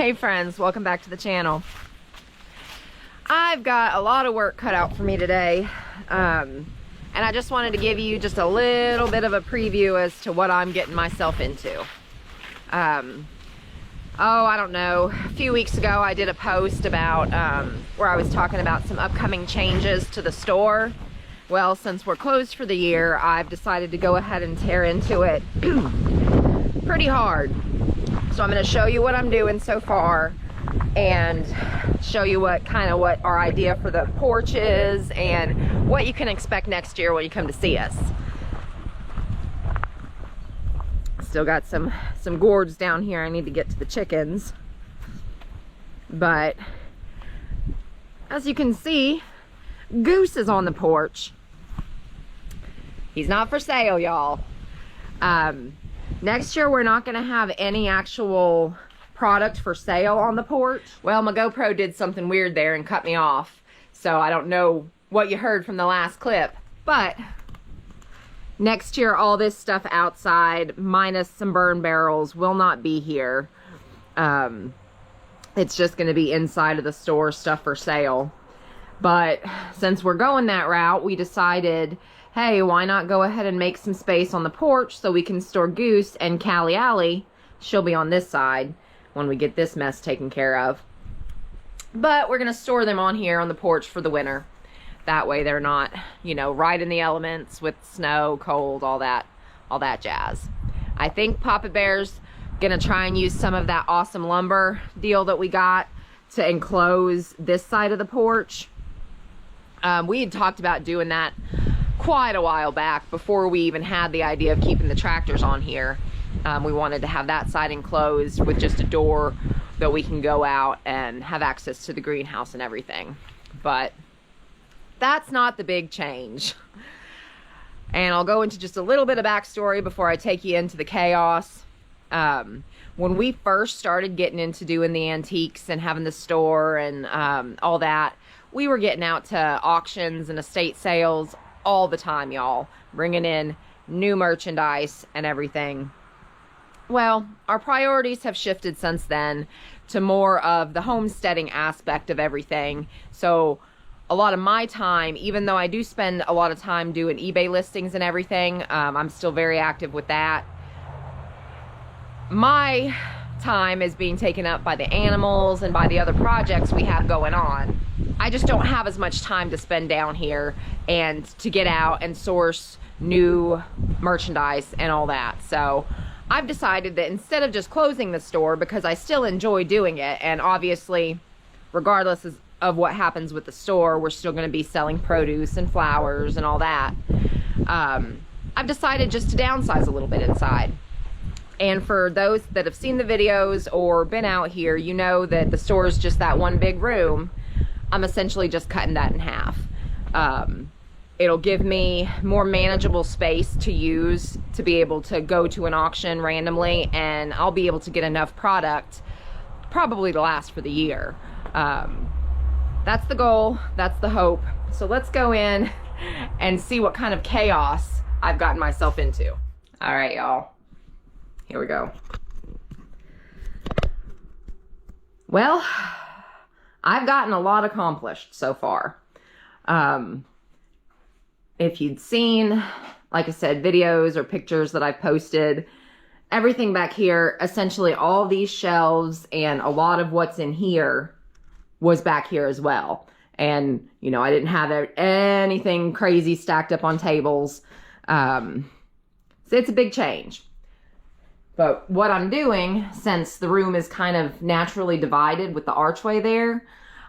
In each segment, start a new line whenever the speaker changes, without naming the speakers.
Hey friends, welcome back to the channel. I've got a lot of work cut out for me today, and I just wanted to give you just a little bit of a preview as to what I'm getting myself into. I don't know, a few weeks ago I did a post about where I was talking about some upcoming changes to the store. Well, since we're closed for the year, I've decided to go ahead and tear into it pretty hard. So I'm going to show you what I'm doing so far and show you what our idea for the porch is and what you can expect next year when you come to see us. Still got some gourds down here I need to get to the chickens. But as you can see, Goose is on the porch. He's not for sale, y'all. Next year, we're not going to have any actual product for sale on the porch. Well, my GoPro did something weird there and cut me off. So I don't know what you heard from the last clip. But next year, all this stuff outside, minus some burn barrels, will not be here. It's just going to be inside of the store stuff for sale. But since we're going that route, we decided, hey, why not go ahead and make some space on the porch so we can store Goose and Callie Allie. She'll be on this side when we get this mess taken care of. But we're going to store them on here on the porch for the winter. That way they're not, you know, right in the elements with snow, cold, all that jazz. I think Papa Bear's going to try and use some of that awesome lumber deal that we got to enclose this side of the porch. We had talked about doing that quite a while back before we even had the idea of keeping the tractors on here. We wanted to have that side enclosed with just a door that we can go out and have access to the greenhouse and everything. But that's not the big change. And I'll go into just a little bit of backstory before I take you into the chaos. When we first started getting into doing the antiques and having the store and all that, we were getting out to auctions and estate sales all the time, y'all, bringing in new merchandise and everything. Well, our priorities have shifted since then to more of the homesteading aspect of everything. So a lot of my time, even though I do spend a lot of time doing eBay listings and everything, I'm still very active with that. My time is being taken up by the animals and by the other projects we have going on. I just don't have as much time to spend down here and to get out and source new merchandise and all that. So I've decided that instead of just closing the store, because I still enjoy doing it, and obviously regardless of what happens with the store, we're still going to be selling produce and flowers and all that, I've decided just to downsize a little bit inside. And for those that have seen the videos or been out here, you know that the store is just that one big room. I'm essentially just cutting that in half. It'll give me more manageable space to use to be able to go to an auction randomly, and I'll be able to get enough product probably to last for the year. That's the goal, that's the hope. So let's go in and see what kind of chaos I've gotten myself into. All right, y'all, here we go. Well, I've gotten a lot accomplished so far. If you'd seen, like I said, videos or pictures that I've posted, everything back here, essentially all these shelves and a lot of what's in here was back here as well. And, you know, I didn't have anything crazy stacked up on tables. So it's a big change. But what I'm doing, since the room is kind of naturally divided with the archway there,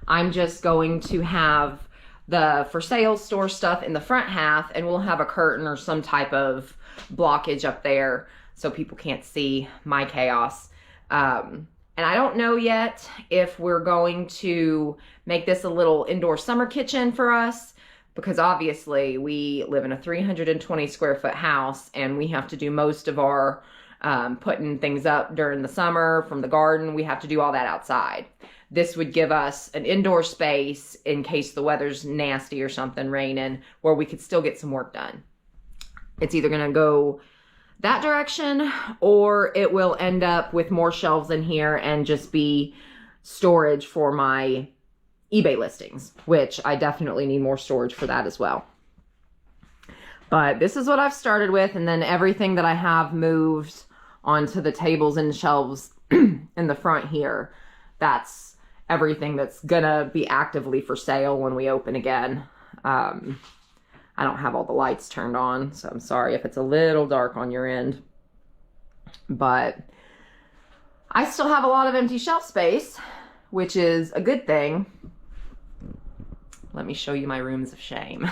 I'm just going to have the for sale store stuff in the front half, and we'll have a curtain or some type of blockage up there so people can't see my chaos. And I don't know yet if we're going to make this a little indoor summer kitchen for us, because obviously we live in a 320 square foot house and we have to do most of our putting things up during the summer from the garden. We have to do all that outside. This would give us an indoor space in case the weather's nasty or something, raining, where we could still get some work done. It's either going to go that direction, or it will end up with more shelves in here and just be storage for my eBay listings, which I definitely need more storage for that as well. But this is what I've started with, and then everything that I have moved onto the tables and shelves in the front here, that's everything that's gonna be actively for sale when we open again. I don't have all the lights turned on, so I'm sorry if it's a little dark on your end. But I still have a lot of empty shelf space, which is a good thing. Let me show you my rooms of shame.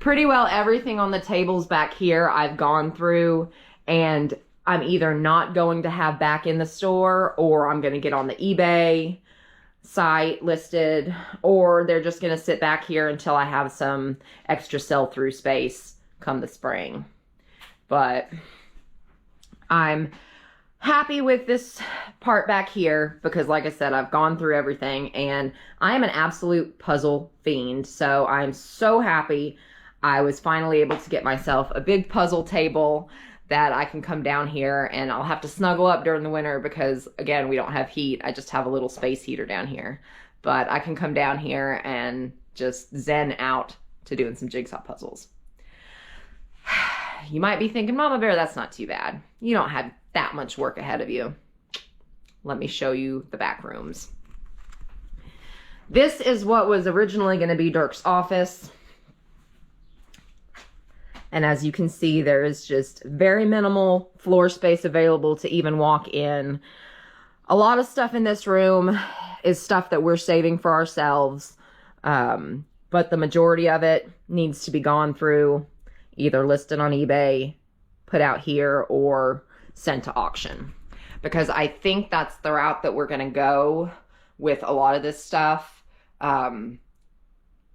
Pretty well everything on the tables back here I've gone through, and I'm either not going to have back in the store, or I'm going to get on the eBay site listed, or they're just going to sit back here until I have some extra sell-through space come the spring. But I'm happy with this part back here because, like I said, I've gone through everything, and I am an absolute puzzle fiend. So I'm so happy I was finally able to get myself a big puzzle table that I can come down here, and I'll have to snuggle up during the winter because, again, we don't have heat. I just have a little space heater down here. But I can come down here and just zen out to doing some jigsaw puzzles. You might be thinking, Momma Bear, that's not too bad. You don't have that much work ahead of you. Let me show you the back rooms. This is what was originally going to be Dirk's office. And as you can see, there is just very minimal floor space available to even walk in. A lot of stuff in this room is stuff that we're saving for ourselves. But the majority of it needs to be gone through, either listed on eBay, put out here, or sent to auction. Because I think that's the route that we're going to go with a lot of this stuff.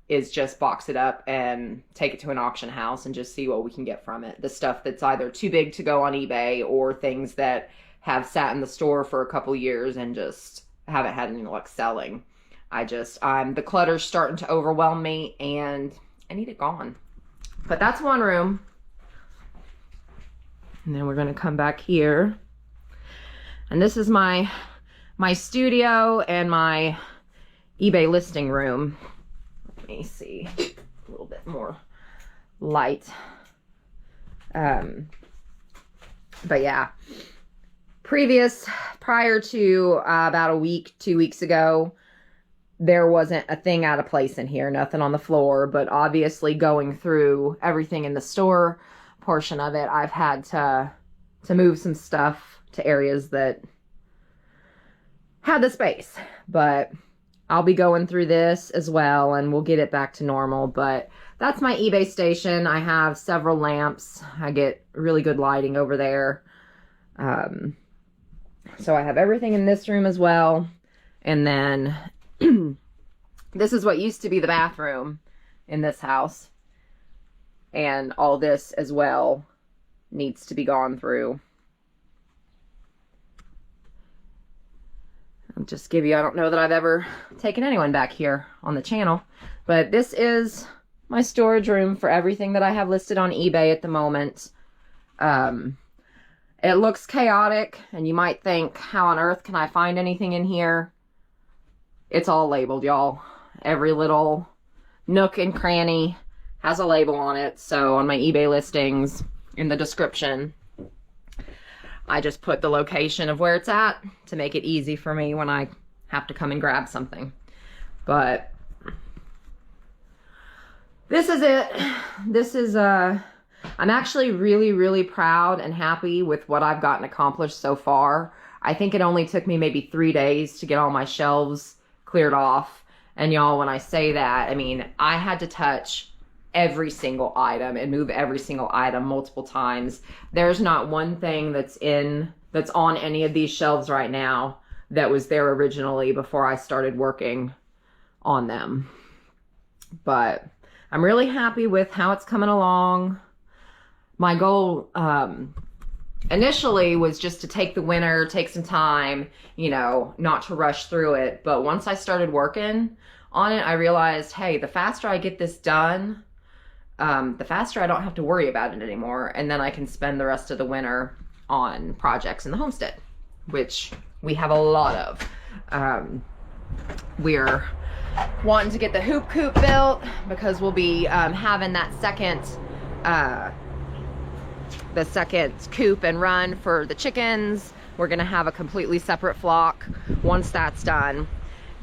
Is just box it up and take it to an auction house and just see what we can get from it. The stuff that's either too big to go on eBay, or things that have sat in the store for a couple years and just haven't had any luck selling. The clutter's starting to overwhelm me, and I need it gone. But that's one room. And then we're going to come back here. And this is my studio and my eBay listing room. Let me see, a little bit more light. But yeah, prior to about a week, 2 weeks ago, there wasn't a thing out of place in here, nothing on the floor. But obviously going through everything in the store portion of it, I've had to move some stuff to areas that had the space. But I'll be going through this as well, and we'll get it back to normal. But that's my eBay station. I have several lamps. I get really good lighting over there. So I have everything in this room as well. And then this is what used to be the bathroom in this house. And all this as well needs to be gone through. I'll just give you, I don't know that I've ever taken anyone back here on the channel, but this is my storage room for everything that I have listed on eBay at the moment. It looks chaotic, and you might think, how on earth can I find anything in here? It's all labeled, y'all. Every little nook and cranny has a label on it. So on my eBay listings, in the description, I just put the location of where it's at to make it easy for me when I have to come and grab something. But this is it. This is, I'm actually really, really proud and happy with what I've gotten accomplished so far. I think it only took me maybe 3 days to get all my shelves cleared off. And y'all, when I say that, I mean, I had to touch every single item and move every single item multiple times. There's not one thing that's on any of these shelves right now that was there originally before I started working on them. But I'm really happy with how it's coming along. My goal initially was just to take the winter, take some time, you know, not to rush through it. But once I started working on it, I realized, hey, the faster I get this done, the faster I don't have to worry about it anymore, and then I can spend the rest of the winter on projects in the homestead, which we have a lot of. We're wanting to get the hoop coop built because we'll be having that the second coop and run for the chickens. We're gonna have a completely separate flock once that's done,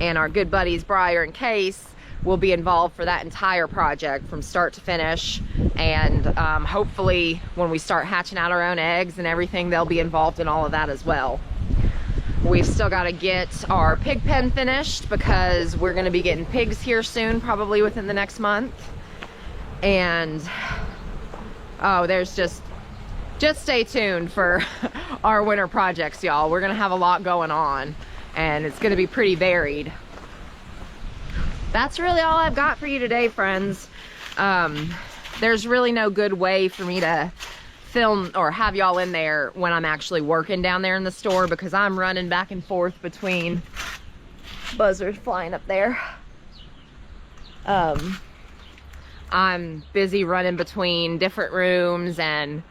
and our good buddies Briar and Case will be involved for that entire project from start to finish. And hopefully when we start hatching out our own eggs and everything, they'll be involved in all of that as well. We've still got to get our pig pen finished because we're going to be getting pigs here soon, probably within the next month. And oh, there's just stay tuned for our winter projects, y'all. We're going to have a lot going on, and it's going to be pretty varied. That's really all I've got for you today, friends. There's really no good way for me to film or have y'all in there when I'm actually working down there in the store, because I'm running back and forth between buzzers flying up there. I'm busy running between different rooms, and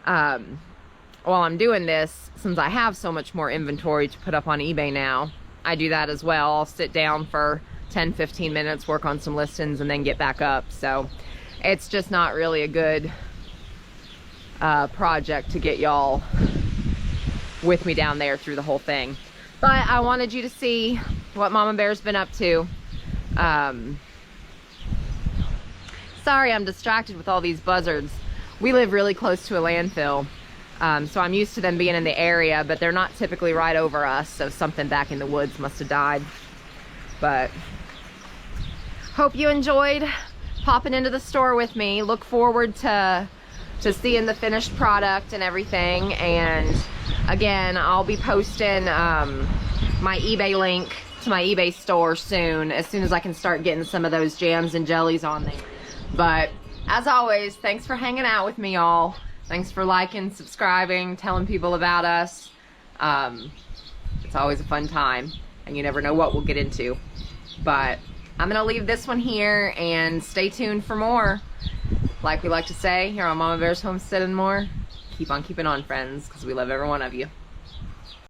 while I'm doing this, since I have so much more inventory to put up on eBay now, I do that as well. I'll sit down for 10-15 minutes, work on some listings, and then get back up. So it's just not really a good project to get y'all with me down there through the whole thing. But I wanted you to see what Mama Bear's been up to. Sorry, I'm distracted with all these buzzards. We live really close to a landfill, so I'm used to them being in the area, but they're not typically right over us, so something back in the woods must have died. But hope you enjoyed popping into the store with me. Look forward to seeing the finished product and everything. And again, I'll be posting my eBay link to my eBay store soon as I can start getting some of those jams and jellies on there. But as always, thanks for hanging out with me, y'all. Thanks for liking, subscribing, telling people about us. It's always a fun time, and you never know what we'll get into. But I'm gonna leave this one here, and stay tuned for more. Like we like to say here on Mama Bear's Homestead and More, keep on keeping on, friends, because we love every one of you.